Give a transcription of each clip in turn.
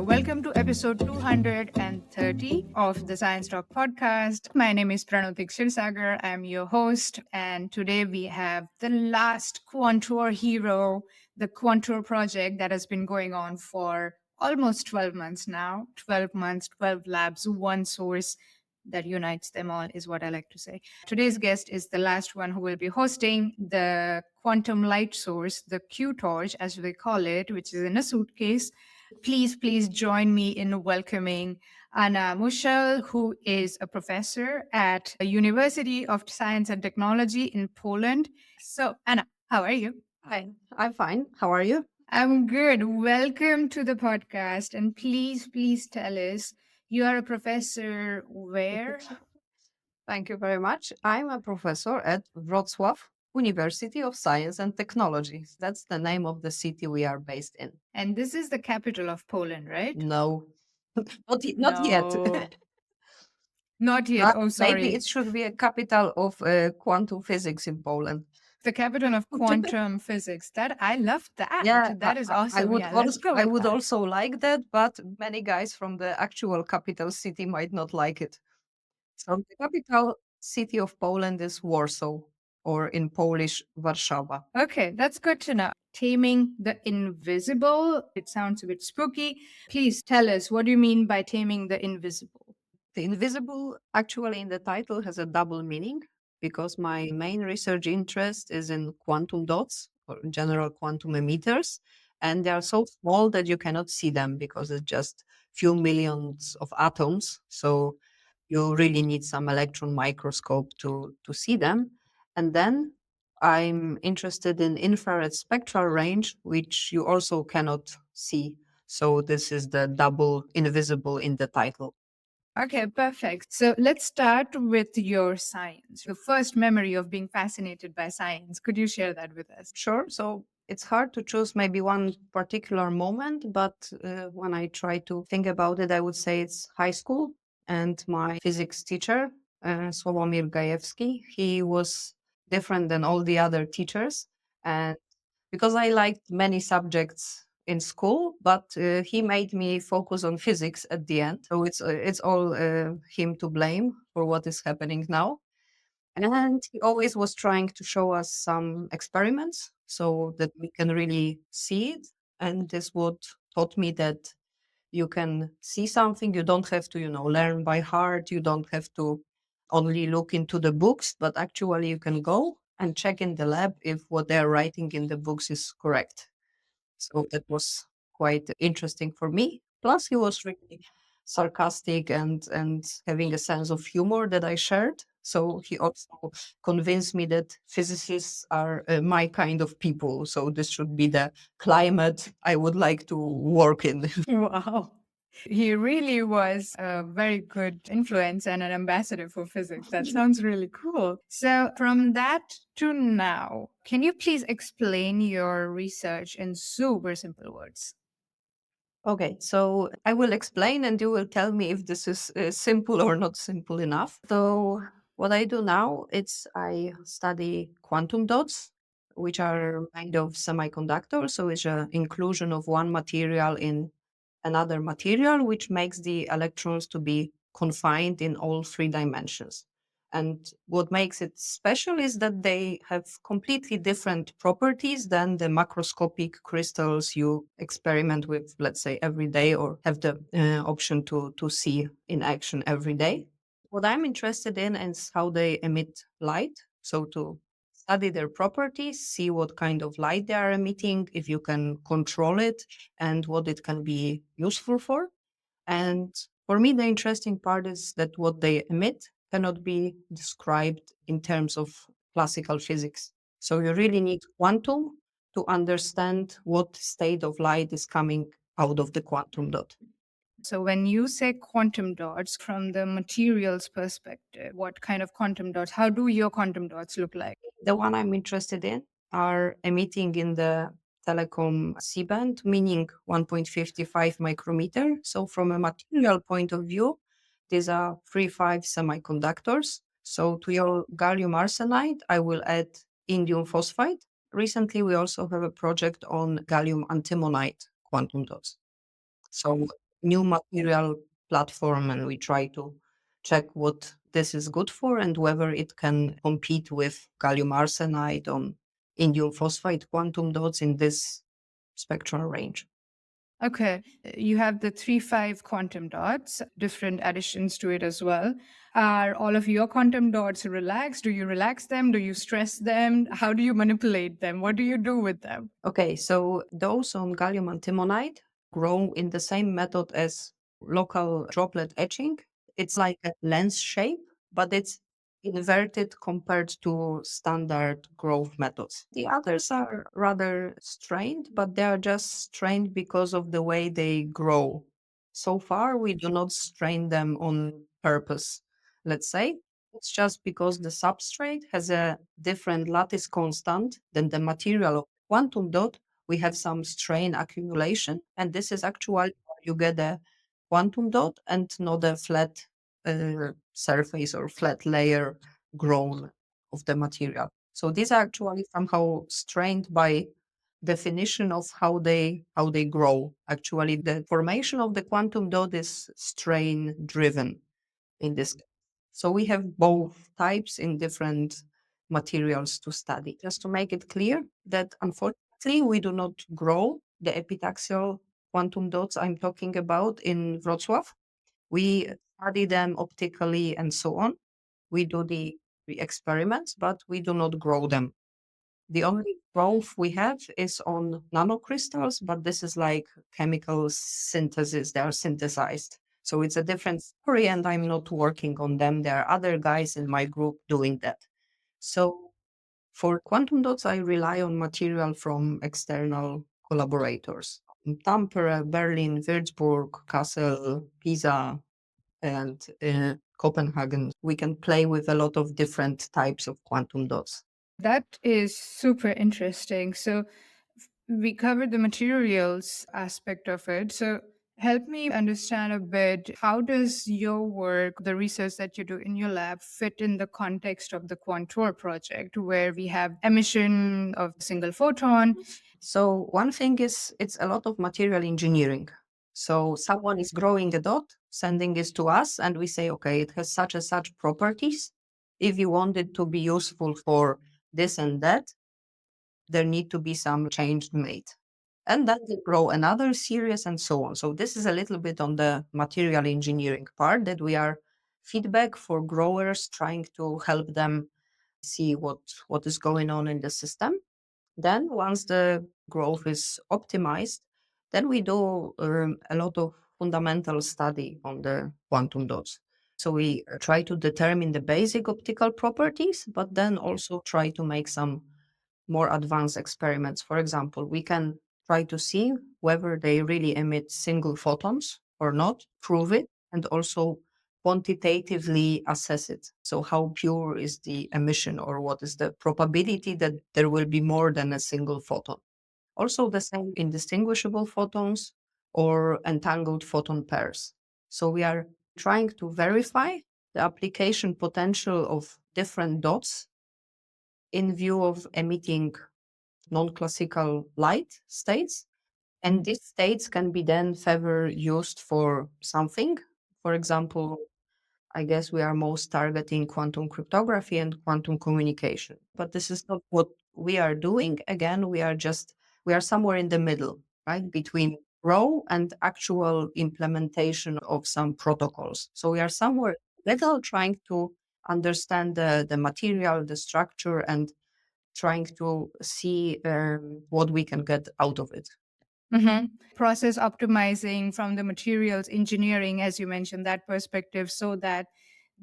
welcome to episode 230 of the Science Talk podcast. My name is Pranatik Shirsagar. I'm your host, and today we have the last QuanTour Hero, the QuanTour project that has been going on for almost 12 months now. 12 months, 12 labs, one source that unites them all is what I like to say. Today's guest is the last one who will be hosting the quantum light source, the Q torch, as we call it, which is in a suitcase. Please join me in welcoming Anna Musial, who is a professor at the University of Science and Technology in Poland. So, Anna, how are you? Hi, I'm fine. How are you? I'm good. Welcome to the podcast. And please tell us, you are a professor where? Thank you very much. I'm a professor at Wroclaw University of Science and Technology. That's the name of the city we are based in. And this is the capital of Poland, right? No, not yet. No, not yet. Oh, Maybe sorry. it should be a capital of quantum physics in Poland. The capital of quantum physics. That I love that. Yeah, That is I awesome. would Yeah, let's go I with would that. also like that, but many guys from the actual capital city might not like it. So the capital city of Poland is Warsaw, or in Polish, Warszawa. Okay, that's good to know. Taming the invisible. It sounds a bit spooky. Please tell us, what do you mean by taming the invisible? The invisible actually in the title has a double meaning because my main research interest is in quantum dots or in general quantum emitters. And they are so small that you cannot see them because it's just few millions of atoms. So you really need some electron microscope to see them. And then I'm interested in infrared spectral range, which you also cannot see. So this is the double invisible in the title. Okay, perfect. So let's start with your science. The first memory of being fascinated by science. Could you share that with us? Sure. So it's hard to choose maybe one particular moment, but when I try to think about it, I would say it's high school. And my physics teacher, Sławomir Gajewski, he was different than all the other teachers. And because I liked many subjects in school, but he made me focus on physics at the end. So it's all him to blame for what is happening now. And he always was trying to show us some experiments so that we can really see it. And this what taught me that you can see something. You don't have to, learn by heart. You don't have to only look into the books, but actually you can go and check in the lab if what they're writing in the books is correct. So that was quite interesting for me. Plus, he was really sarcastic and having a sense of humor that I shared. So he also convinced me that physicists are my kind of people. So this should be the climate I would like to work in. Wow. He really was a very good influence and an ambassador for physics. That sounds really cool. So, from that to now, can you please explain your research in super simple words? Okay, so I will explain and you will tell me if this is simple or not simple enough. So what I do now, it's I study quantum dots, which are kind of semiconductors. So it's an inclusion of one material in another material, which makes the electrons to be confined in all three dimensions. And what makes it special is that they have completely different properties than the macroscopic crystals you experiment with, let's say, every day or have the option to see in action every day. What I'm interested in is how they emit light. So to study their properties, see what kind of light they are emitting, if you can control it, and what it can be useful for. And for me, the interesting part is that what they emit cannot be described in terms of classical physics. So you really need quantum to understand what state of light is coming out of the quantum dot. So, when you say quantum dots from the materials perspective, what kind of quantum dots? How do your quantum dots look like? The one I'm interested in are emitting in the telecom C band, meaning 1.55 micrometer. So from a material point of view, these are 3,5 semiconductors. So to your gallium arsenide, I will add indium phosphide. Recently, we also have a project on gallium antimonide quantum dots. So new material platform, and we try to check what this is good for and whether it can compete with gallium arsenide on indium phosphide quantum dots in this spectral range. Okay, you have the 3-5 quantum dots, different additions to it as well. Are all of your quantum dots relaxed? Do you relax them? Do you stress them? How do you manipulate them? What do you do with them? Okay, so those on gallium antimonide grow in the same method as local droplet etching. It's like a lens shape, but it's inverted compared to standard growth methods. The others are rather strained, but they are just strained because of the way they grow. So far, we do not strain them on purpose, let's say. It's just because the substrate has a different lattice constant than the material of quantum dot. We have some strain accumulation, and this is actually how you get a quantum dot and not a flat surface or flat layer grown of the material. So these are actually somehow strained by definition of how they grow. Actually, the formation of the quantum dot is strain driven in this case. So we have both types in different materials to study. Just to make it clear that unfortunately we do not grow the epitaxial quantum dots I'm talking about in Wroclaw. We study them optically and so on. We do the experiments, but we do not grow them. The only growth we have is on nanocrystals, but this is like chemical synthesis. They are synthesized. So it's a different story, and I'm not working on them. There are other guys in my group doing that. So for quantum dots, I rely on material from external collaborators. In Tampere, Berlin, Würzburg, Kassel, Pisa, and Copenhagen. We can play with a lot of different types of quantum dots. That is super interesting. So we covered the materials aspect of it. So help me understand a bit, how does your work, the research that you do in your lab, fit in the context of the QuanTour project, where we have emission of a single photon? So one thing is it's a lot of material engineering. So someone is growing a dot, sending it to us, and we say, okay, it has such and such properties. If you want it to be useful for this and that, there need to be some change made. And then they grow another series and so on. So this is a little bit on the material engineering part that we are feedback for growers, trying to help them see what is going on in the system. Then, once the growth is optimized, then we do a lot of fundamental study on the quantum dots. So we try to determine the basic optical properties, but then also try to make some more advanced experiments. For example, we can try to see whether they really emit single photons or not, prove it, and also quantitatively assess it. So, how pure is the emission, or what is the probability that there will be more than a single photon? Also, the same indistinguishable photons or entangled photon pairs. So, we are trying to verify the application potential of different dots in view of emitting non classical light states. And these states can be then further used for something. For example, I guess we are most targeting quantum cryptography and quantum communication. But this is not what we are doing. Again, we are somewhere in the middle, right? Between raw and actual implementation of some protocols. So we are somewhere middle trying to understand the material, the structure, and trying to see what we can get out of it. Process optimizing from the materials engineering, as you mentioned, that perspective, so that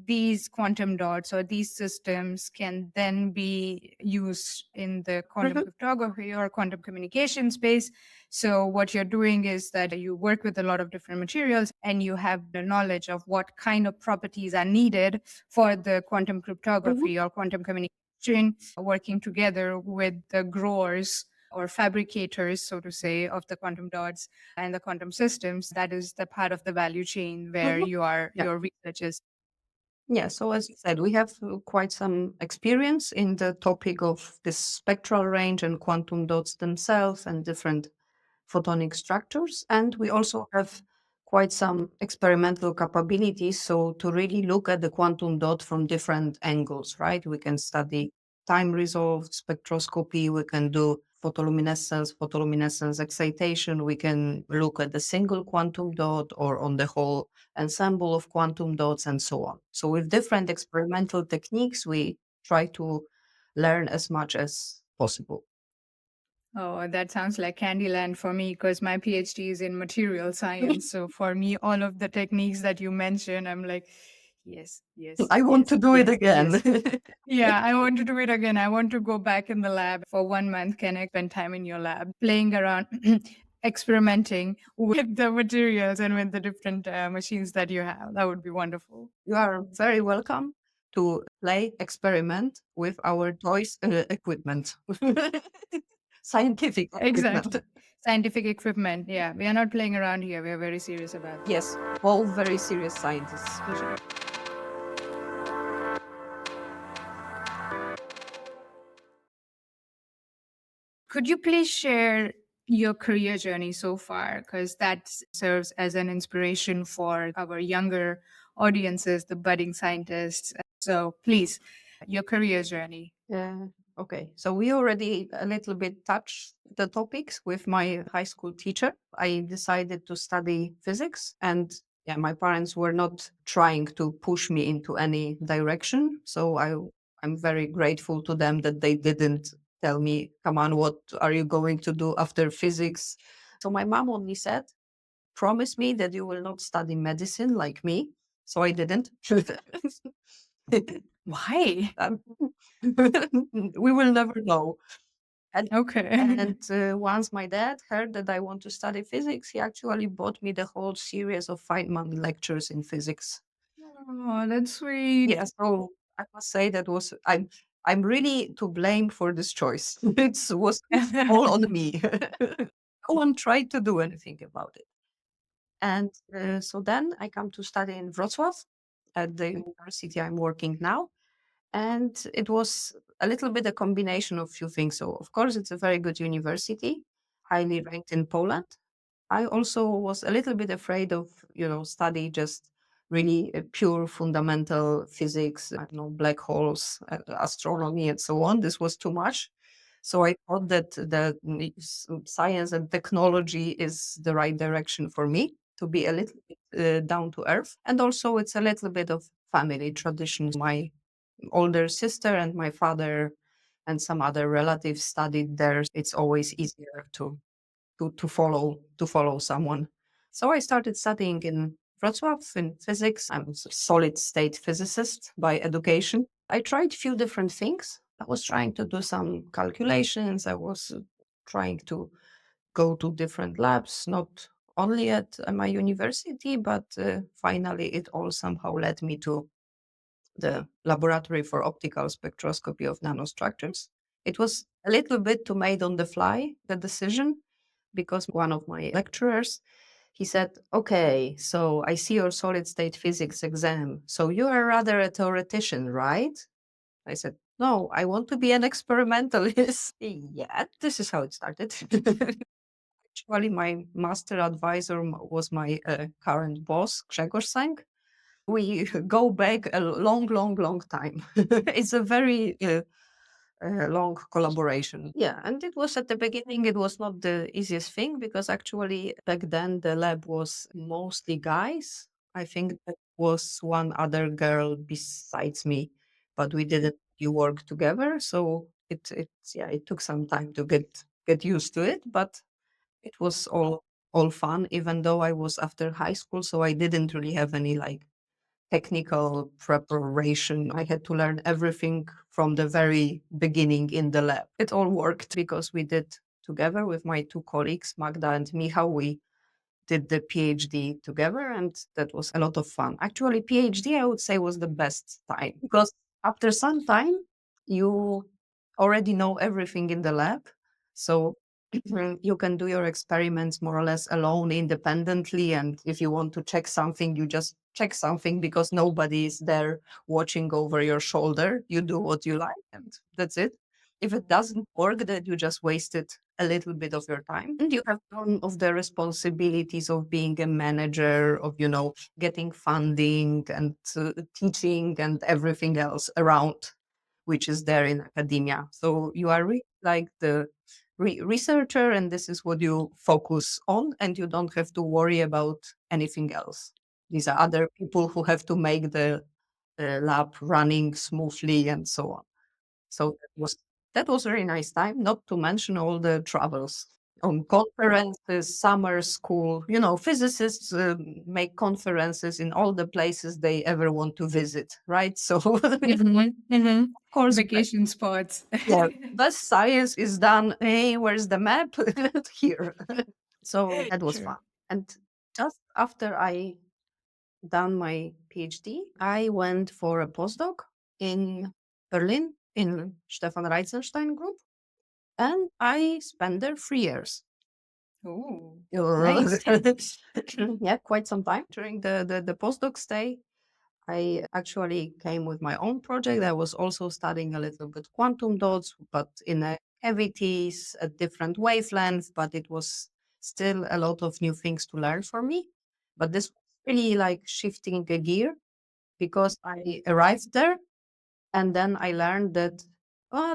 these quantum dots or these systems can then be used in the quantum Mhm. cryptography or quantum communication space. So, what you're doing is that you work with a lot of different materials and you have the knowledge of what kind of properties are needed for the quantum Mhm. cryptography or quantum communication, working together with the growers or fabricators, so to say, of the quantum dots and the quantum systems. That is the part of the value chain where Mhm. Yeah. your research is. Yeah. So as you said, we have quite some experience in the topic of this spectral range and quantum dots themselves and different photonic structures. And we also have quite some experimental capabilities. So to really look at the quantum dot from different angles, right? We can study time resolved spectroscopy, we can do photoluminescence excitation, we can look at the single quantum dot or on the whole ensemble of quantum dots and so on. So with different experimental techniques, we try to learn as much as possible. Oh, that sounds like Candyland for me because my PhD is in material science. So for me, all of the techniques that you mentioned, I'm like, yes, yes, I want yes, to do it yes, again. yes. Yeah, I want to do it again. I want to go back in the lab for 1 month. Can I spend time in your lab playing around, experimenting with the materials and with the different machines that you have? That would be wonderful. You are very welcome to play, experiment with our toys equipment, scientific equipment. Exactly. Scientific equipment. Yeah, we are not playing around here. We are very serious about this. Yes, all very serious scientists. Could you please share your career journey so far? Because that serves as an inspiration for our younger audiences, the budding scientists. So please, your career journey. Yeah. Okay. So we already a little bit touched the topics with my high school teacher. I decided to study physics, and yeah, my parents were not trying to push me into any direction. So I'm very grateful to them that they didn't tell me, "Come on, what are you going to do after physics?" So my mom only said, "Promise me that you will not study medicine like me." So I didn't. Why? Um, we will never know. And Okay. and once my dad heard that I want to study physics, he actually bought me the whole series of Feynman lectures in physics. Oh, that's sweet. Yeah, so I must say that was I'm really to blame for this choice. It was all on me. No one tried to do anything about it. And so then I come to study in Wrocław at the university I'm working now. And it was a little bit a combination of few things. So of course it's a very good university, highly ranked in Poland. I also was a little bit afraid of, study just really pure fundamental physics, I don't know, black holes, astronomy, and so on. This was too much. So I thought that the science and technology is the right direction for me to be a little bit down to earth. And also, it's a little bit of family traditions. My older sister and my father and some other relatives studied there. It's always easier to follow someone. So I started studying in Wrocław in physics. I'm a solid state physicist by education. I tried few different things. I was trying to do some calculations. I was trying to go to different labs, not only at my university, but finally it all somehow led me to the Laboratory for Optical Spectroscopy of Nanostructures. It was a little bit to made on the fly, the decision, because one of my lecturers, he said, "Okay, so I see your solid state physics exam. So you are rather a theoretician, right?" I said, "No, I want to be an experimentalist." Yeah, this is how it started. Actually, my master advisor was my current boss, Grzegorz Sang. We go back a long, long, long time. It's a very long collaboration. Yeah, and it was at the beginning, it was not the easiest thing because actually back then the lab was mostly guys. I think there was one other girl besides me, but we didn't really work together. So it took some time to get used to it, but it was all fun, even though I was after high school, so I didn't really have any like technical preparation. I had to learn everything from the very beginning in the lab. It all worked because we did together with my two colleagues, Magda and Michał. We did the PhD together, and that was a lot of fun. Actually, PhD, I would say, was the best time because after some time, you already know everything in the lab. So you can do your experiments more or less alone, independently. And if you want to check something, you just check something because nobody is there watching over your shoulder. You do what you like, and that's it. If it doesn't work, then you just wasted a little bit of your time, and you have none of the responsibilities of being a manager, of, getting funding and teaching and everything else around, which is there in academia. So you are really like the researcher, and this is what you focus on, and you don't have to worry about anything else. These are other people who have to make the lab running smoothly and so on. So that was a very nice time, not to mention all the travels on conferences, summer school. Physicists make conferences in all the places they ever want to visit, right? So, of course, Vacation spots. yeah, best science is done. Hey, where's the map? Here. So that was True. fun. And just after I done my PhD, I went for a postdoc in Berlin in Stefan Reitzenstein group, and I spent there 3 years. Oh, nice. Yeah, quite some time. During the postdoc stay, I actually came with my own project. I was also studying a little bit quantum dots, but in a cavities at different wavelengths, but it was still a lot of new things to learn for me. But this was really like shifting a gear, because I arrived there and then I learned that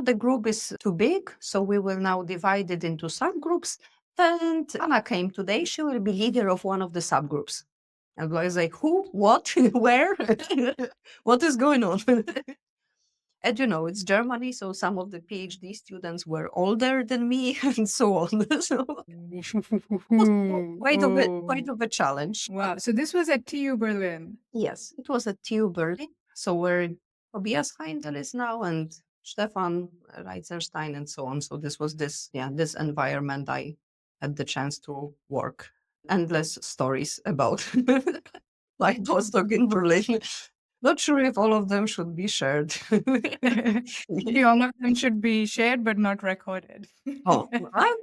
the group is too big, so we will now divide it into subgroups. And Anna came today. She will be leader of one of the subgroups. And I was like, who, what, where, what is going on? And it's Germany, so some of the PhD students were older than me, and so on. So it was quite Oh, of a challenge. wow. So this was at TU Berlin. Yes, it was at TU Berlin. So where Tobias Heindel is now, and Stefan Reitzenstein and so on. So this was this environment I had the chance to work. Endless stories about my postdoc in Berlin. Not sure if all of them should be shared. Maybe all of them should be shared but not recorded. Oh,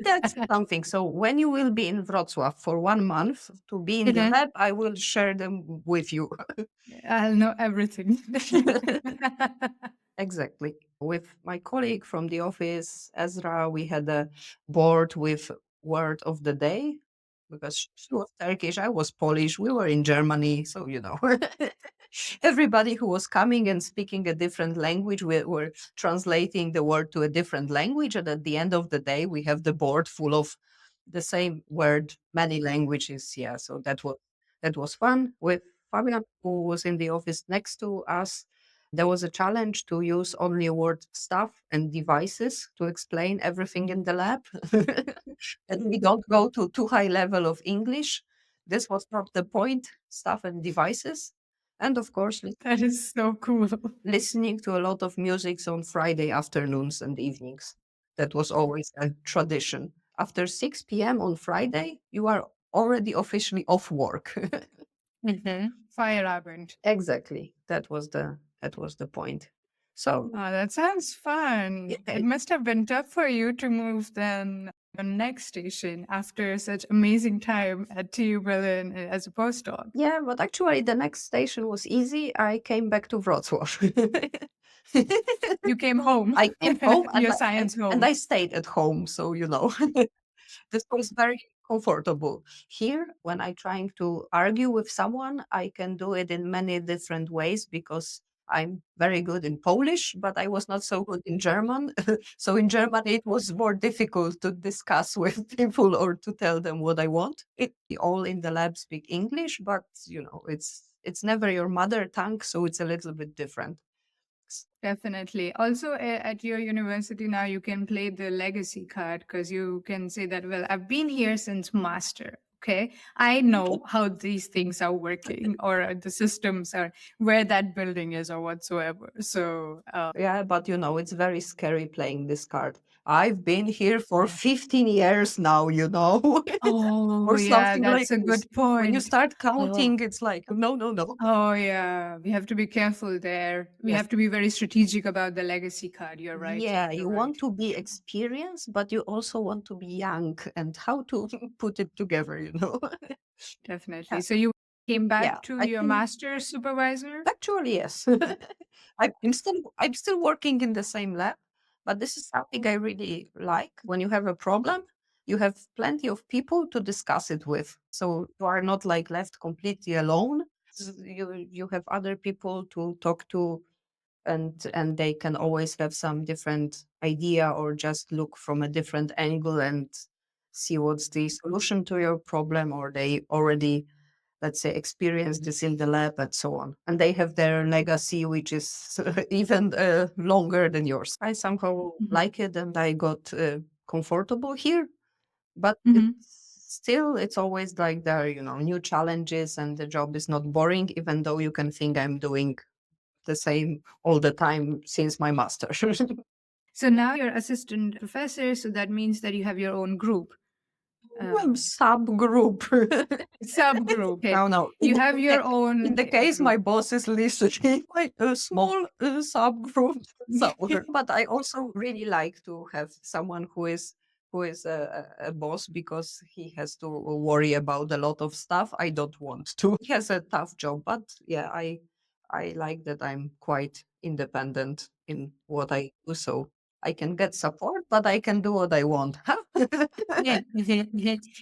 that's something. So when you will be in Wrocław for 1 month to be in the Mhm. lab, I will share them with you. I'll know everything. Exactly. With my colleague from the office, Ezra, we had a board with word of the day, because she was Turkish, I was Polish, we were in Germany. So, everybody who was coming and speaking a different language, we were translating the word to a different language. And at the end of the day, we have the board full of the same word, many languages. Yeah. So that was fun. With Fabian, who was in the office next to us, there was a challenge to use only a word stuff and devices to explain everything in the lab. And we don't go to too high level of English. This was not the point, stuff and devices. And of course, That is so cool. listening to a lot of music on Friday afternoons and evenings. That was always a tradition. After 6 p.m. on Friday, you are already officially off work. Feierabend. Exactly. That was the point. So Oh, that sounds fun. yeah, It must have been tough for you to move then the next station after such amazing time at TU Berlin as a postdoc. yeah, but actually the next station was easy. I came back to Wrocław. You came home, I came home your science and home. I stayed at home. So, this was very comfortable. Here, when I trying to argue with someone, I can do it in many different ways, because I'm very good in Polish, but I was not so good in German. So in Germany, it was more difficult to discuss with people or to tell them what I want. All in the lab speak English, but it's never your mother tongue, so it's a little bit different. Definitely. Also, at your university now, you can play the legacy card because you can say that, well, I've been here since master. Okay. I know how these things are working or the systems are, where that building is or whatsoever. So, Yeah, but it's very scary playing this card. I've been here for yeah. 15 years now, Oh, or yeah, something like that's a this. good When you point. start Oh, counting, it's like, no, no, no. oh, yeah. We have to be careful there. We Yes. have to be very strategic about the legacy card. You're right. Yeah, You're you right. want to be experienced, but you also want to be young, and how to put it together. Definitely. Yeah, So you came yeah, back to I your think master's supervisor? actually, yes. I'm still working in the same lab, But this is something I really like. When you have a problem, you have plenty of people to discuss it with. So you are not like left completely alone. You have other people to talk to, and they can always have some different idea or just look from a different angle and see what's the solution to your problem, or they already, let's say, experience this in the lab and so on, and they have their legacy which is even longer than yours. I somehow Mhm. like it, and I got comfortable here, but Mhm. it's always like there are, new challenges, and the job is not boring, even though you can think I'm doing the same all the time since my master. So now you're assistant professor, so that means that you have your own group. Well, subgroup. Subgroup. Okay. No, no. You have your In own the case group. my boss is listening, like a small subgroup. So, but I also really like to have someone who is a boss, because he has to worry about a lot of stuff. I don't want to. He has a tough job, but yeah, I like that I'm quite independent in what I do. So I can get support, but I can do what I want. Yeah.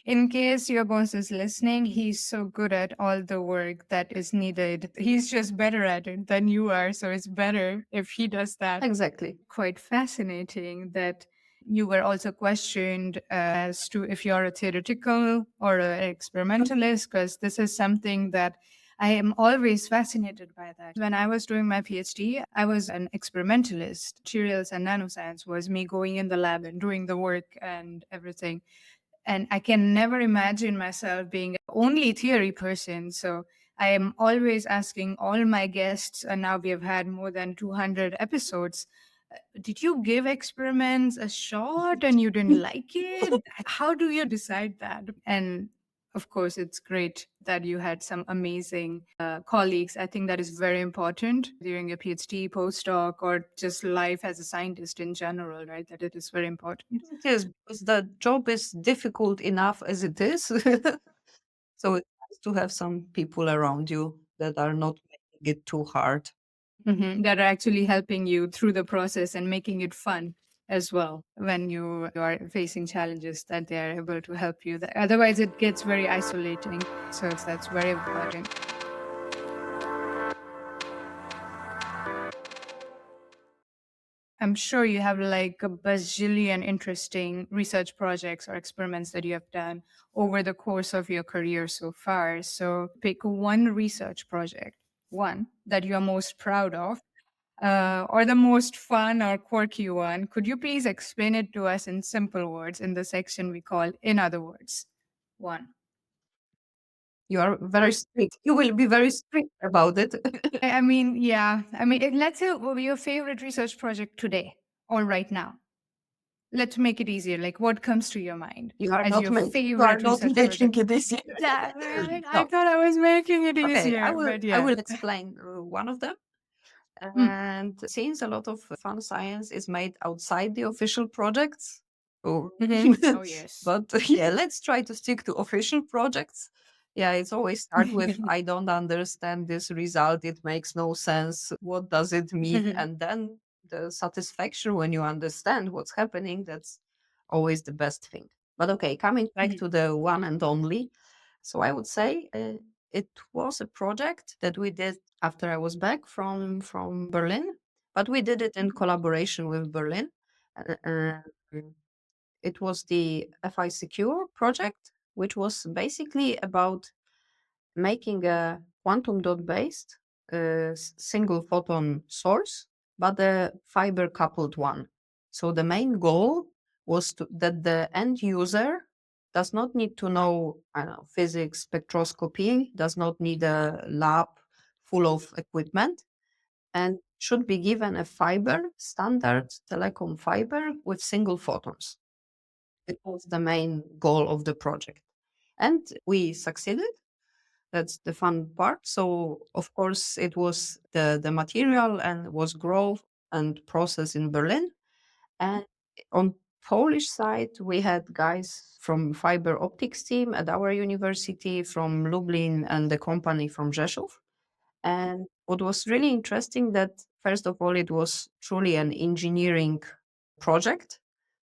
In case your boss is listening, he's so good at all the work that is needed. He's just better at it than you are. So it's better if he does that. Exactly. Quite fascinating that you were also questioned as to if you're a theoretical or an experimentalist, because this is something that I am always fascinated by that. When I was doing my PhD, I was an experimentalist. Materials and nanoscience was me going in the lab and doing the work and everything. And I can never imagine myself being only theory person. So I am always asking all my guests, and now we have had more than 200 episodes. Did you give experiments a shot and you didn't like it? How do you decide that? And of course, it's great that you had some amazing colleagues. I think that is very important during a PhD, postdoc, or just life as a scientist in general, right? That it is very important. It is, because the job is difficult enough as it is. So it's nice to have some people around you that are not making it too hard. That are actually helping you through the process and making it fun as well when you are facing challenges, that they are able to help you. Otherwise, it gets very isolating. So that's very important. I'm sure you have like a bazillion interesting research projects or experiments that you have done over the course of your career so far. So pick one research project, one that you are most proud of, or the most fun or quirky one. Could you please explain it to us in simple words in the section we call In Other Words? One. You are very strict. You will be very strict about it. I mean, yeah. I mean, let's say what your favorite research project today or right now. Let's make it easier. Like, what comes to your mind as your You are favorite not research making project? it easy. Damn it, I No. thought I was making it Okay, I easier, will but I yeah. will explain one of them. Mm. And since a lot of fun science is made outside the official projects, oh, Oh, yes. but yeah, let's try to stick to official projects. Yeah, it's always start with I don't understand this result. It makes no sense. What does it mean? And then the satisfaction when you understand what's happening, that's always the best thing. But okay, coming back to the one and only. So I would say it was a project that we did after I was back from Berlin, but we did it in collaboration with Berlin. Mm, it was the FI Secure project, which was basically about making a quantum dot based single photon source, but a fiber coupled one. So the main goal was that the end user does not need to know, I don't know, physics, spectroscopy, does not need a lab full of equipment, and should be given a fiber, standard telecom fiber with single photons. It was the main goal of the project. And we succeeded. That's the fun part. So of course it was the material and was grown and processed in Berlin. And on Polish side, we had guys from fiber optics team at our university, from Lublin, and the company from Rzeszów. And what was really interesting that first of all, it was truly an engineering project.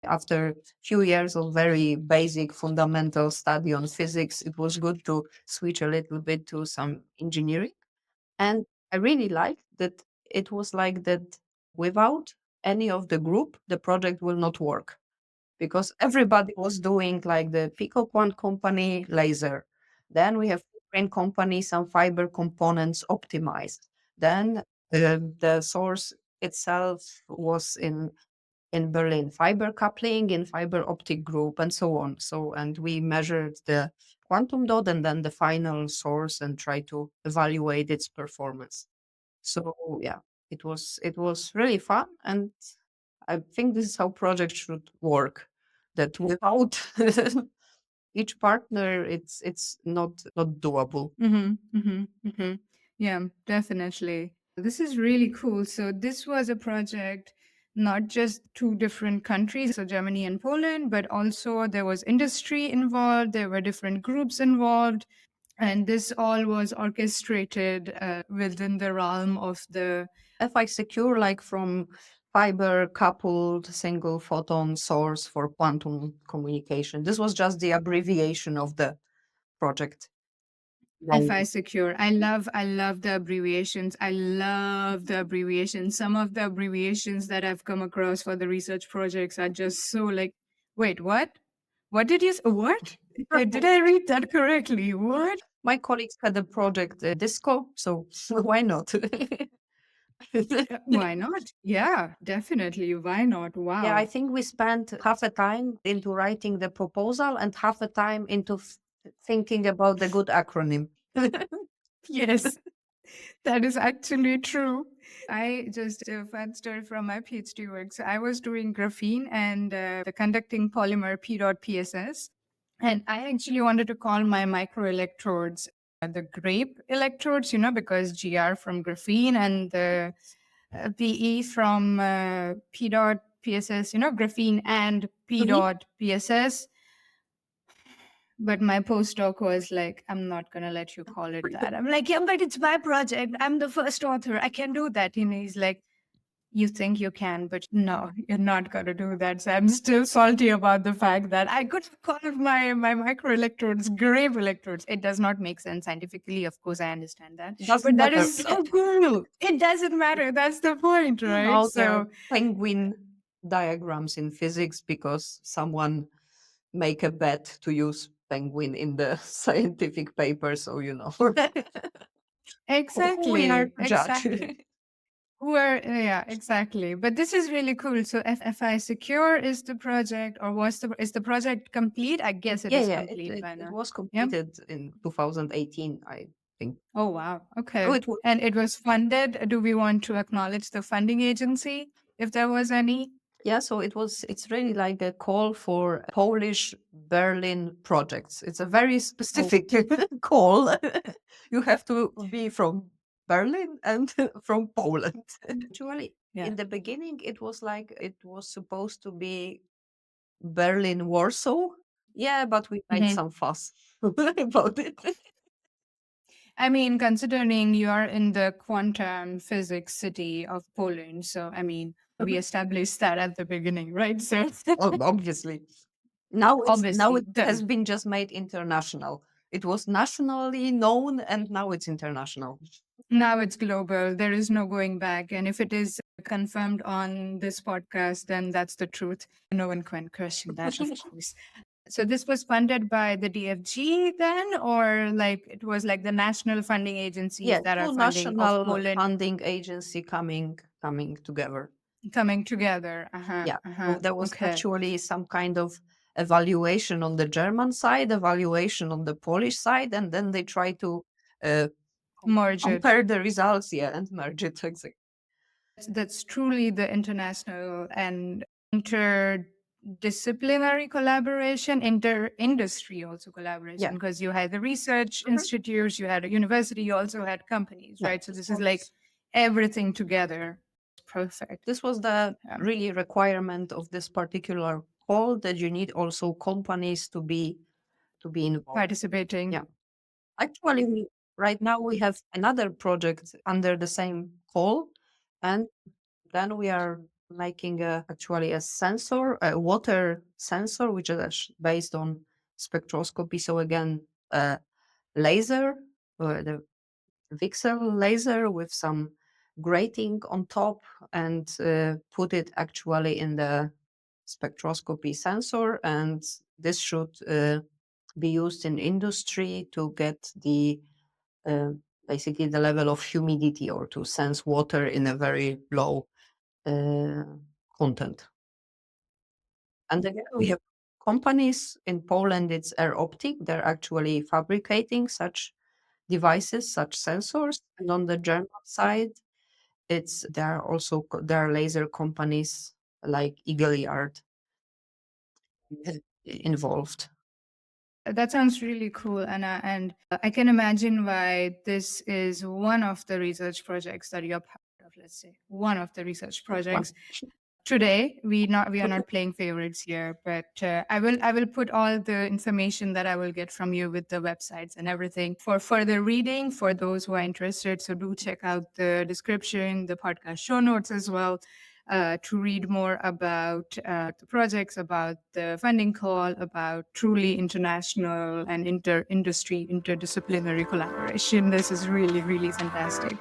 After a few years of very basic fundamental study on physics, it was good to switch a little bit to some engineering. And I really liked that it was like that without any of the group, the project will not work because everybody was doing like the PicoQuant company laser. Then we have Brain company, some fiber components optimized. Then the source itself was in Berlin, fiber coupling in fiber optic group, and so on. So, and we measured the quantum dot and then the final source and try to evaluate its performance. So, yeah, it was really fun, and I think this is how projects should work. That without each partner, it's not doable. Mm-hmm, mm-hmm, mm-hmm. Yeah, definitely. This is really cool. So this was a project, not just two different countries, so Germany and Poland, but also there was industry involved, there were different groups involved, and this all was orchestrated within the realm of the FI secure, like from fiber coupled single photon source for quantum communication. This was just the abbreviation of the project. Right. FI Secure. I love the abbreviations. I love the abbreviations. Some of the abbreviations that I've come across for the research projects are just so like, wait, what? What did you what? Did I read that correctly? What? My colleagues had a project disco, so why not? Why not? Yeah, definitely. Why not? Yeah, I Wow. think we spent half the time into writing the proposal and half the time into thinking about the good acronym. Yes, that is actually true. I just a fun story from my PhD work. So I was doing graphene and the conducting polymer P dot PSS. And I actually wanted to call my microelectrodes the grape electrodes, because GR from graphene and the PE from P dot PSS, graphene and P Mhm. dot PSS. But my postdoc was like, I'm not going to let you call it that. I'm like, yeah, but it's my project. I'm the first author. I can do that. And he's like, you think you can, but no, you're not going to do that. So I'm still salty about the fact that I could have called my microelectrodes grave electrodes. It does not make sense scientifically. Of course, I understand that. Doesn't But that matter. is so cool. It doesn't matter. That's the point, right? There are So penguin diagrams in physics because someone make a bet to use penguin in the scientific paper. So who we are exactly, to judge. exactly. Who are yeah, exactly. But this is really cool. So FFI Secure is the project, or is the project complete? I guess it Yeah, is yeah, complete by it now. was Yeah. completed in 2018, I think. Oh wow. So Okay. it was, And it was funded. Do we want to acknowledge the funding agency if there was any? yeah, so it's really like a call for Polish Berlin projects. It's a very Oh, specific call. You have to be from Berlin and from Poland. Actually, yeah. in the beginning, it was like it was supposed to be Berlin, Warsaw. Yeah, but we made Mhm. some fuss about it. I mean, considering you are in the quantum physics city of Poland, so I mean, we established that at the beginning, right? So Obviously. Now obviously, it has been just made international. It was nationally known and now it's international. now it's global. There is no going back. And if it is confirmed on this podcast, then that's the truth. No one can question that, of course. So this was funded by the DFG then, or like it was like the national funding Yeah, agencies that are two funding of national Poland funding agency coming together. coming together. Uh-huh. Yeah. So Uh-huh. there was Okay. actually some kind of evaluation on the German side, evaluation on the Polish side, and then they try to uh, Merge it. compare the results, yeah, and merge it. Exactly. That's truly the international and interdisciplinary collaboration, inter-industry also Yeah. collaboration, because you had the research Mhm. institutes, you had a university, you also had companies, Yeah. right? So this is like everything together. Perfect. This was the Yeah. really requirement of this particular call that you need also companies to be involved. Participating. Yeah. Actually, right now we have another project under the same call, and then we are making actually a sensor, a water sensor, which is based on spectroscopy. So again, laser, the VXL laser with some grating on top, and put it actually in the spectroscopy sensor. And this should be used in industry to get the uh, basically the level of humidity, or to sense water in a very low uh, content. And again, we have companies in Poland, it's Air Optic, they're actually fabricating such devices, such sensors. And on the German side, there are also there are laser companies like Eagle Yard involved. That sounds really cool, Anna. And I can imagine why this is one of the research projects that you're part of, let's say, one of the research One. projects. Today, we are not playing favorites here, but I will put all the information that I will get from you with the websites and everything for further reading for those who are interested. So do check out the description, the podcast show notes as well, to read more about the projects, about the funding call, about truly international and inter-industry, interdisciplinary collaboration. This is really, really fantastic.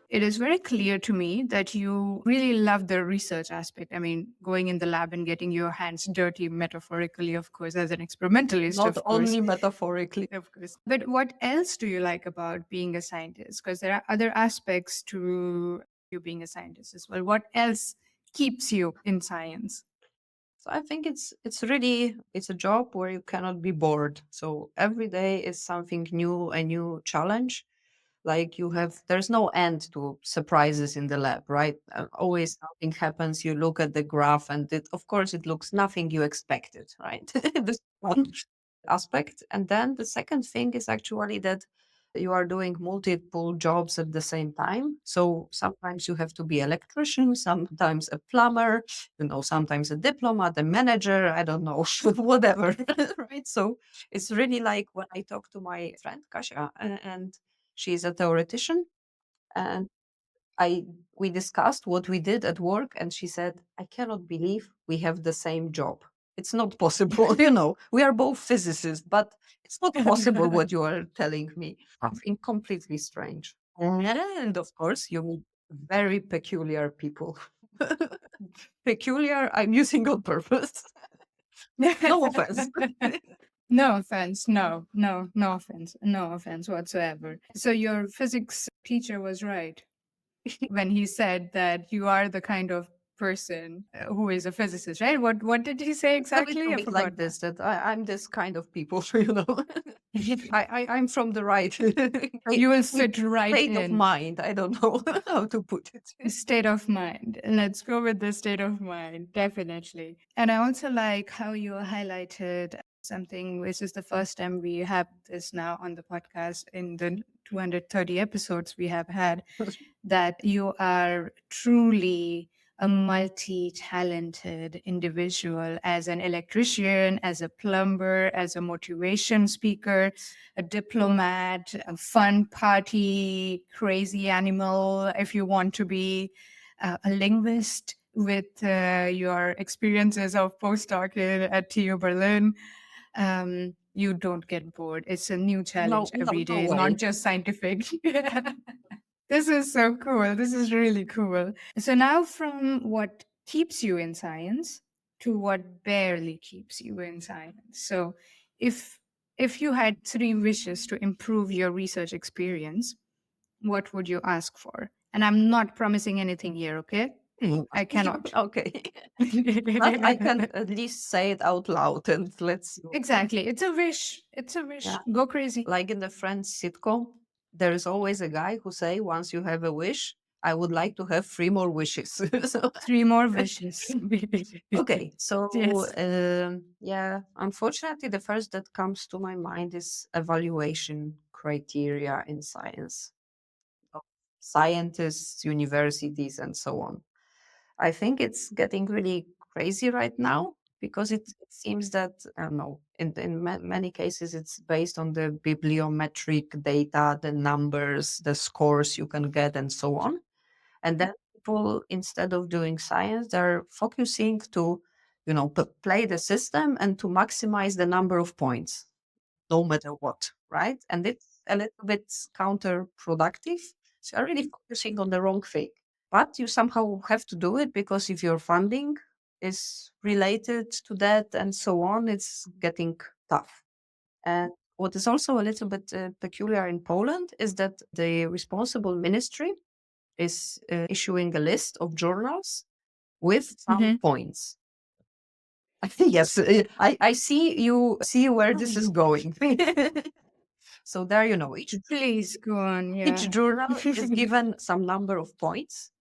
It is very clear to me that you really love the research aspect. I mean, going in the lab and getting your hands dirty, metaphorically, of course, as an experimentalist, Not of course. only metaphorically. Of course. But what else do you like about being a scientist? Because there are other aspects to you being a scientist as well. What else keeps you in science? So I think it's a job where you cannot be bored. So every day is something new, a new challenge. Like there's no end to surprises in the lab, right? Always something happens. You look at the graph, and of course it looks nothing you expected, right? This one aspect. And then the second thing is actually that you are doing multiple jobs at the same time. So sometimes you have to be electrician, sometimes a plumber, sometimes a diplomat, a manager, I don't know, whatever, right? So it's really like when I talk to my friend Kasia, and she's a theoretician, and I we discussed what we did at work, and she said, "I cannot believe we have the same job. It's not possible. We are both physicists, but it's not possible what you are telling me. Something completely strange." And of course, you meet very peculiar people. Peculiar, I'm using on purpose. No offense. No offense. No, no, no offense. No offense whatsoever. So your physics teacher was right when he said that you are the kind of person who is a physicist, right? What did he say A exactly? little I bit like forgot now. this, that I'm this kind of people, I'm from the right You will fit right state of in. mind. I don't know how to put it. State of mind. Let's go with the state of mind, definitely. And I also like how you highlighted something, which is the first time we have this now on the podcast in the 230 episodes we have had, that you are truly a multi talented individual as an electrician, as a plumber, as a motivation speaker, a diplomat, a fun party, crazy animal, if you want to be a linguist with your experiences of postdoc at TU Berlin. You don't get bored. It's a new No, challenge no, every no day, not way. just scientific. This is so cool. This is really cool. So now from what keeps you in science to what barely keeps you in science. So if if you had three wishes to improve your research experience, what would you ask for? And I'm not promising anything here, okay? Mm. I cannot. Okay. But I can at least say it out loud, and let's see. Exactly. It's a wish. It's a Yeah. wish. Go crazy. Like in the Friends sitcom, there is always a guy who say, once you have a wish, I would like to have three more wishes. So Three more wishes. okay, so Yes. yeah, unfortunately, the first that comes to my mind is evaluation criteria in science, of scientists, universities, and so on. I think it's getting really crazy right now. because it seems that, I don't know, in many cases, it's based on the bibliometric data, the numbers, the scores you can get, and so on. And then people, instead of doing science, they're focusing to, play the system and to maximize the number of points, no matter what, right? And it's a little bit counterproductive. So you're really focusing on the wrong thing. But you somehow have to do it because if your funding is related to that and so on, it's getting tough. And what is also a little bit peculiar in Poland is that the responsible ministry is issuing a list of journals with some Mm-hmm. points. Yes, I see where this is going. So there, Please go on. each Yeah. journal is given some number of points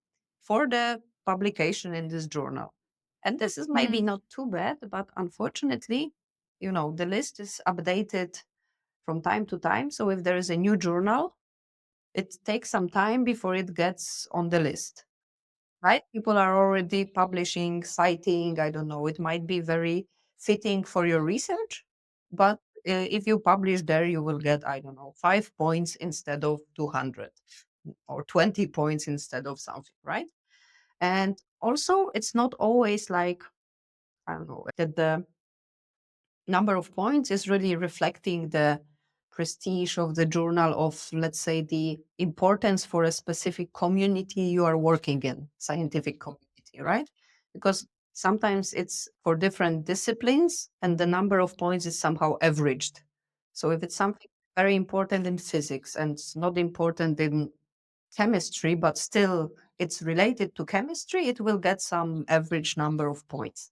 for the publication in this journal. And this is maybe Mhm. not too bad, but unfortunately, the list is updated from time to time. So if there is a new journal, it takes some time before it gets on the list, right? People are already publishing, citing, I don't know, it might be very fitting for your research, but if you publish there, you will get, I don't know, 5 points instead of 200 or 20 points instead of something, right? And also, it's not always like, I don't know, that the number of points is really reflecting the prestige of the journal, of, let's say, the importance for a specific community you are working in, scientific community, right? Because sometimes it's for different disciplines and the number of points is somehow averaged. So if it's something very important in physics and it's not important in chemistry, but still it's related to chemistry, it will get some average number of points.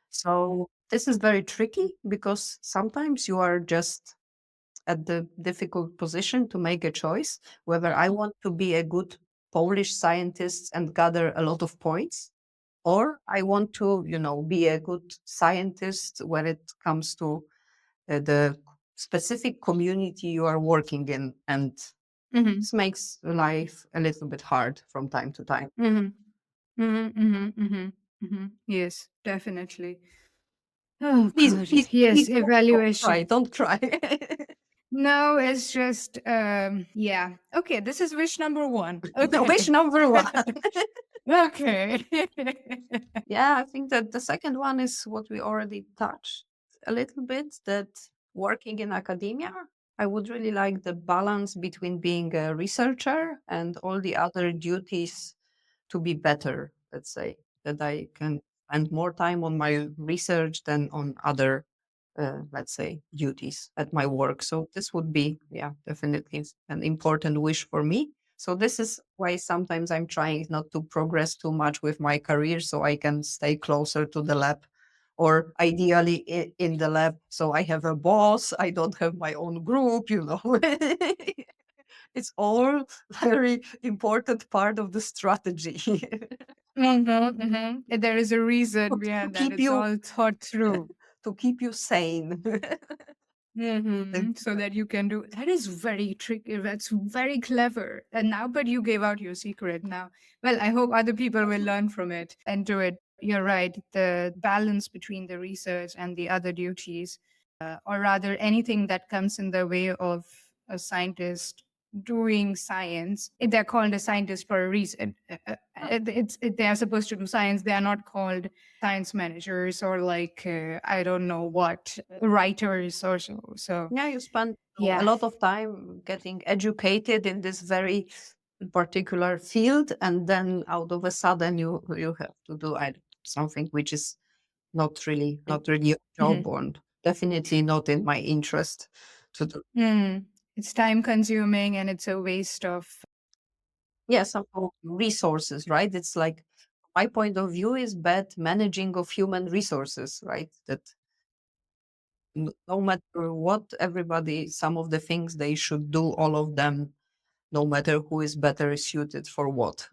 So this is very tricky because sometimes you are just at the difficult position to make a choice whether I want to be a good Polish scientist and gather a lot of points, or I want to, be a good scientist when it comes to the specific community you are working in. And Mhm. this makes life a little bit hard from time to time. Mhm. Mhm. Mhm. Mhm. Mhm. Yes, definitely. Oh Please, God. please, Yes, please don't evaluation. cry. Don't cry. No, it's just yeah. Okay, this is wish number one. Wish Okay. number one. Okay. Yeah, I think that the second one is what we already touched a little bit, that working in academia, I would really like the balance between being a researcher and all the other duties to be better, let's say, that I can spend more time on my research than on other, let's say, duties at my work. So this would be, yeah, definitely an important wish for me. So this is why sometimes I'm trying not to progress too much with my career so I can stay closer to the lab, or ideally in the lab. So I have a boss, I don't have my own group. It's all very important part of the strategy. Mhm. Mhm. There is a reason To behind that. keep It's you all thought through. to keep you sane. So that you can do that is very tricky. That's very clever. And now, but you gave out your secret now. Well, I hope other people will learn from it and do it. You're right. The balance between the research and the other duties, or rather anything that comes in the way of a scientist doing science. They're called a scientist for a reason. They are supposed to do science. They are not called science managers or like I don't know what writers or so. So Yeah, you spend a yeah. lot of time getting educated in this very particular field, and then out of a sudden you have to do something which is not really a job, Mhm. and definitely not in my interest to do. Mm. It's time consuming and it's a waste of. Yeah, somehow resources, right? It's like, my point of view is bad managing of human resources, right? That no matter what, everybody, some of the things they should do, all of them, no matter who is better suited for what.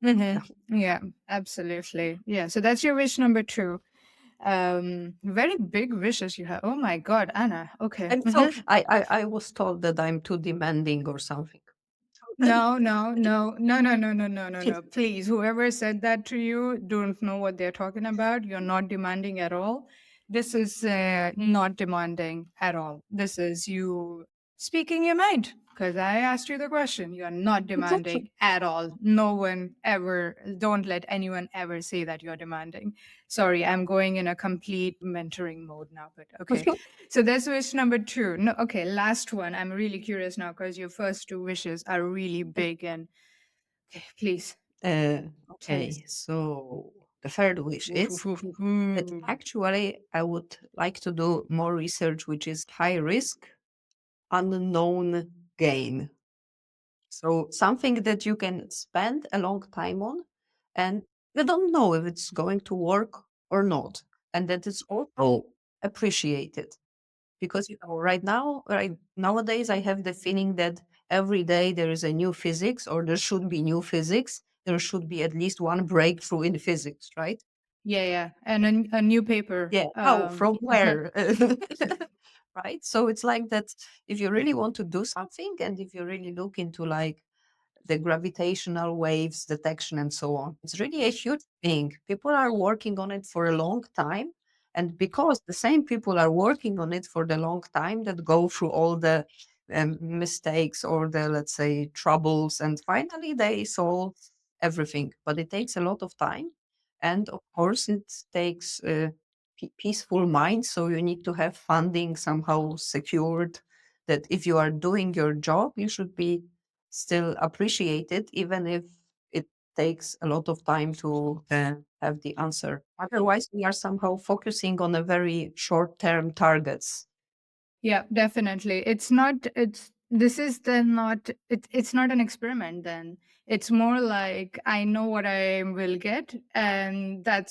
Yeah. Yeah, absolutely. Yeah, so that's your wish number two. Very big wishes you have. Oh my God, Anna. Okay. And so I was told that I'm too demanding or something. No, no, no, no, no, no, no, no, no, no. Please, whoever said that to you don't know what they're talking about. You're not demanding at all. This is not demanding at all. This is you speaking your mind. Because I asked you the question. You're not demanding Exactly. at all. No one ever, don't let anyone ever say that you're demanding. Sorry, I'm going in a complete mentoring mode now, but okay. So that's wish number two. No, okay, last one. I'm really curious now because your first two wishes are really big and okay, please tell us. Okay, so the third wish Woof, woof, is woof, woof, that woof. actually I would like to do more research, which is high risk, unknown gain. So something that you can spend a long time on and you don't know if it's going to work or not. And that is also appreciated. Because right now, right nowadays, I have the feeling that every day there is a new physics, or there should be new physics. There should be at least one breakthrough in physics, right? Yeah, yeah. And a new paper. Yeah. How? From where? Right. So it's like that. If you really want to do something, and if you really look into like the gravitational waves detection and so on. It's really a huge thing. People are working on it for a long time. And because the same people are working on it for the long time that go through all the mistakes or the, let's say, troubles, and finally they solve everything. But it takes a lot of time. And of course, it takes peaceful mind. So you need to have funding somehow secured that if you are doing your job, you should be still appreciate it, even if it takes a lot of time to have the answer. Otherwise, we are somehow focusing on a very short-term targets. Yeah, definitely. It's not it's this is then not it's not an experiment then. It's more like I know what I will get and that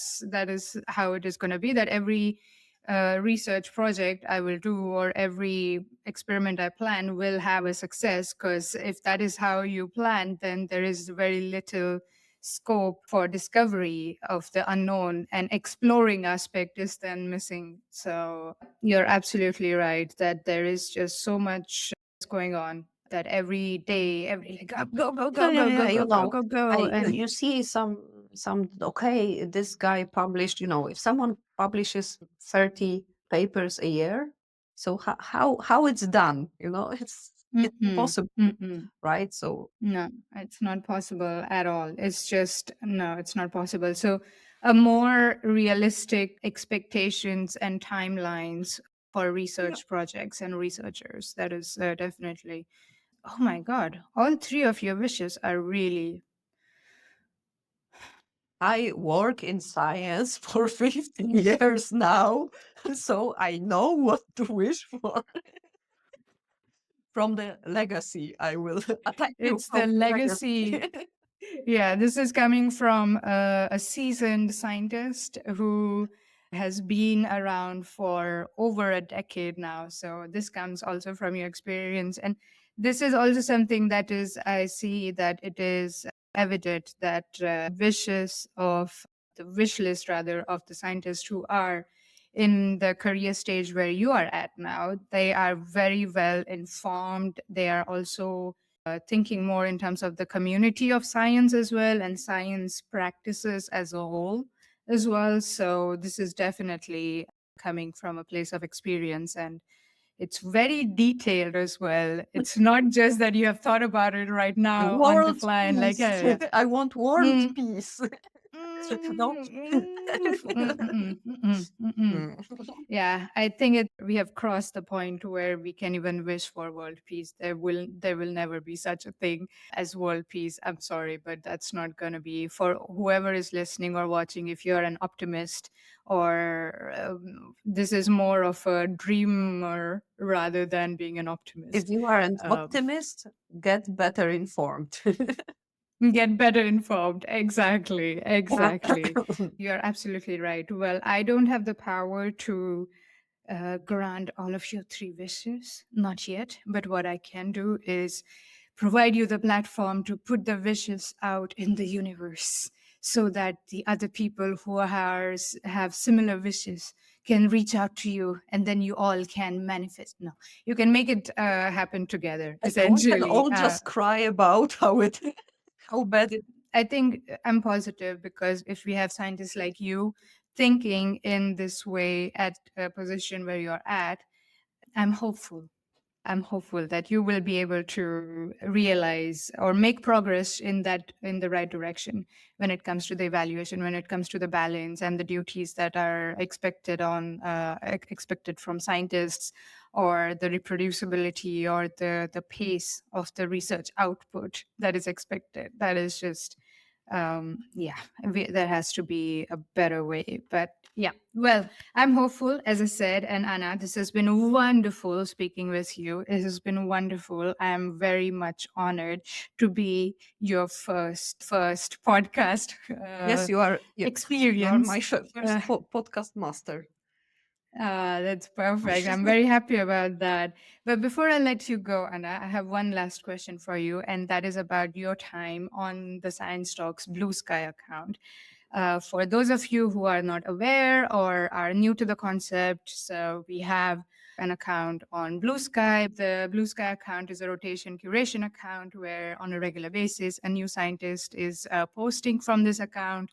is how it is going to be that every research project I will do or every experiment I plan will have a success because if that is how you plan then there is very little scope for discovery of the unknown and exploring aspect is then missing. So you're absolutely right that there is just so much going on that every day, every like go, go, Yeah, go, yeah, go, yeah. go, You go, go, know, go, go. And you see some. Okay, this guy published. If someone publishes 30 papers a year, so how it's done? It's mm-mm, impossible, mm-mm. right? So No, it's not possible at all. It's just, no, it's not possible. So, a more realistic expectations and timelines for yeah, research projects and researchers. That is definitely, oh my God, all three of your wishes are really, I work in science for 15 years now, so I know what to wish for. From the legacy, I will attack you it's the from the legacy. legacy. Yeah, this is coming from a seasoned scientist who has been around for over a decade now. So this comes also from your experience. And this is also something that is, I see that it is evident that wishes of the wish list, rather, of the scientists who are in the career stage where you are at now, they are very well informed. They are also thinking more in terms of the community of science as well and science practices as a whole as well. So this is definitely coming from a place of experience and it's very detailed as well. It's not just that you have thought about it right now on the World fly and like, peace. yeah, yeah. I want world Mm, peace. No. mm, mm. Mm. Yeah, I think we have crossed the point where we can even wish for world peace. There will never be such a thing as world peace. I'm sorry, but that's not going to be for whoever is listening or watching. If you're an optimist, or this is more of a dreamer rather than being an If optimist. you are an Um, optimist, get better informed. Get better informed. Exactly. Exactly. You're absolutely right. Well, I don't have the power to grant all of your three wishes, not yet. But what I can do is provide you the platform to put the wishes out in the universe. so that the other people who have similar wishes can reach out to you, and then you all can manifest. No, you can make it happen together, And we can essentially. all just cry about how it, how bad it. I think I'm positive, because if we have scientists like you thinking in this way at a position where you're at, I'm hopeful. I'm hopeful that you will be able to realize or make progress in the right direction when it comes to the evaluation, when it comes to the balance and the duties that are expected from scientists, or the reproducibility or the pace of the research output that is expected. That is just yeah, there has to be a better way. But yeah, well, I'm hopeful, as I said. And Anna, this has been wonderful speaking with you. It has been wonderful. I am very much honored to be your first podcast Yes, you are. You are experience. my first podcast master. That's perfect. I'm very happy about that. But before I let you go, Anna, I have one last question for you, and that is about your time on the Science Talks Blue Sky account. For those of you who are not aware or are new to the concept, so we have an account on Blue Sky. The Blue Sky account is a rotation curation account where, on a regular basis, a new scientist is posting from this account.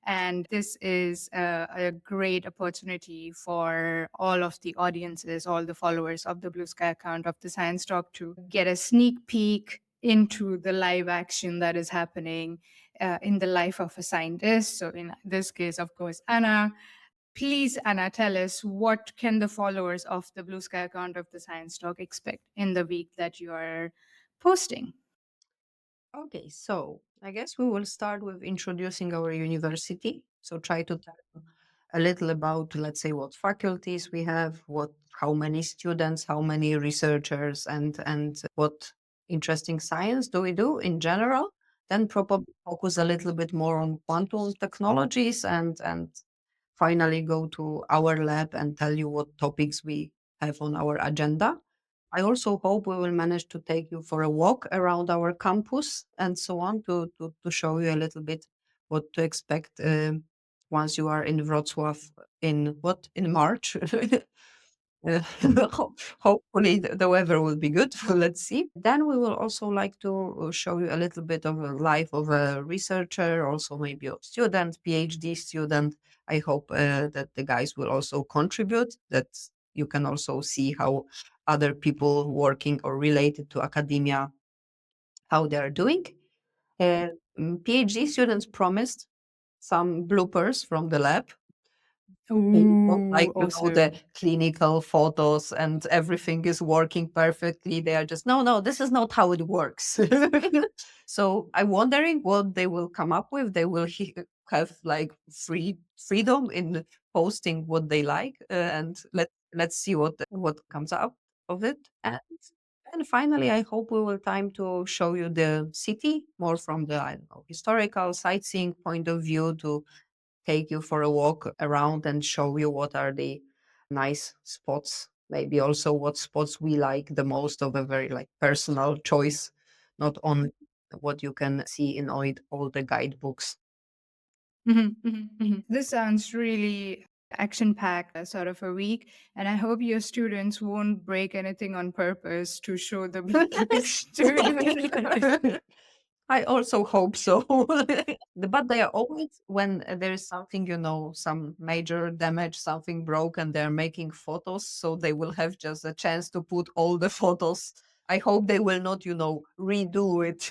And this is a great opportunity for all of the audiences, all the followers of the Blue Sky account of the Science Talk, to get a sneak peek into the live action that is happening in the life of a scientist. So in this case, of course, Anna. Please, Anna, tell us, what can the followers of the Blue Sky account of the Science Talk expect in the week that you are posting? Okay, so I guess we will start with introducing our university. So try to tell a little about, let's say, what faculties we have, what, how many students, how many researchers, and what interesting science do we do in general. Then probably focus a little bit more on quantum technologies, and finally go to our lab and tell you what topics we have on our agenda. I also hope we will manage to take you for a walk around our campus and so on, to show you a little bit what to expect once you are in Wrocław in what, in March. Uh, Hopefully the weather will be good. Let's see. Then we will also like to show you a little bit of a life of a researcher, also maybe a student, PhD student. I hope that the guys will also contribute, that you can also see how other people working or related to academia, how they are doing. Uh, PhD students promised some bloopers from the lab. They don't Ooh, like, the awesome. clinical photos and everything is working perfectly. They are just, no, no, this is not how it works. So I'm wondering what they will come up with. They will have like freedom in posting what they like, and let's see what comes up of it. And finally, I hope we will time to show you the city more from the, I don't know, historical sightseeing point of view, to take you for a walk around and show you what are the nice spots, maybe also what spots we like the most, of a very like personal choice, not only what you can see in all the guidebooks. This sounds really action packed, sort of a week. And I hope your students won't break anything on purpose to show the to I also hope so. But they are always, when there is something, some major damage, something broken, they're making photos. So they will have just a chance to put all the photos. I hope they will not, redo it.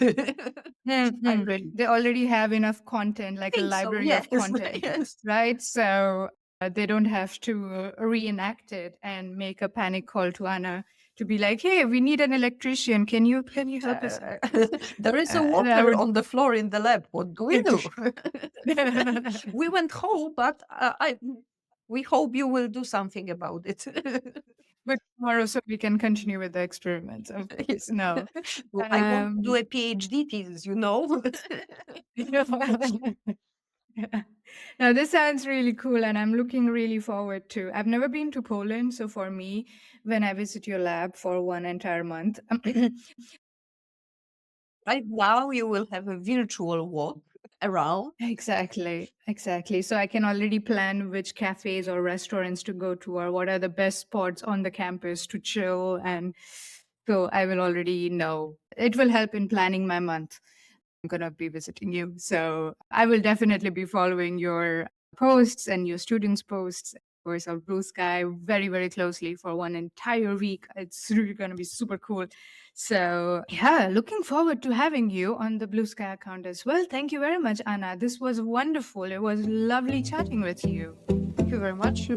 I really They already have enough content, like a think so. library Yes, of content, yes. right? So they don't have to reenact it and make a panic call to Anna to be like, "Hey, we need an electrician. Can you help us Uh, out?" there is a That water would. on the floor in the lab. What do we do? We went home, but we hope you will do something about it. But tomorrow, so we can continue with the experiments, of Yes. course. No. Well, I want to do Um, a PhD thesis. Now, this sounds really cool, and I'm looking really forward to. I've never been to Poland, so for me, when I visit your lab for one entire month, Right now, you will have a virtual walk. around. Exactly. So I can already plan which cafes or restaurants to go to, or what are the best spots on the campus to chill. And so I will already know. It will help in planning my month. I'm going to be visiting you. So I will definitely be following your posts and your students' posts, of course, of Blue Sky very, very closely for one entire week. It's really going to be super cool. So, yeah, looking forward to having you on the Blue Sky account as well. Thank you very much, Anna. This was wonderful. It was lovely chatting with you. Thank you very much.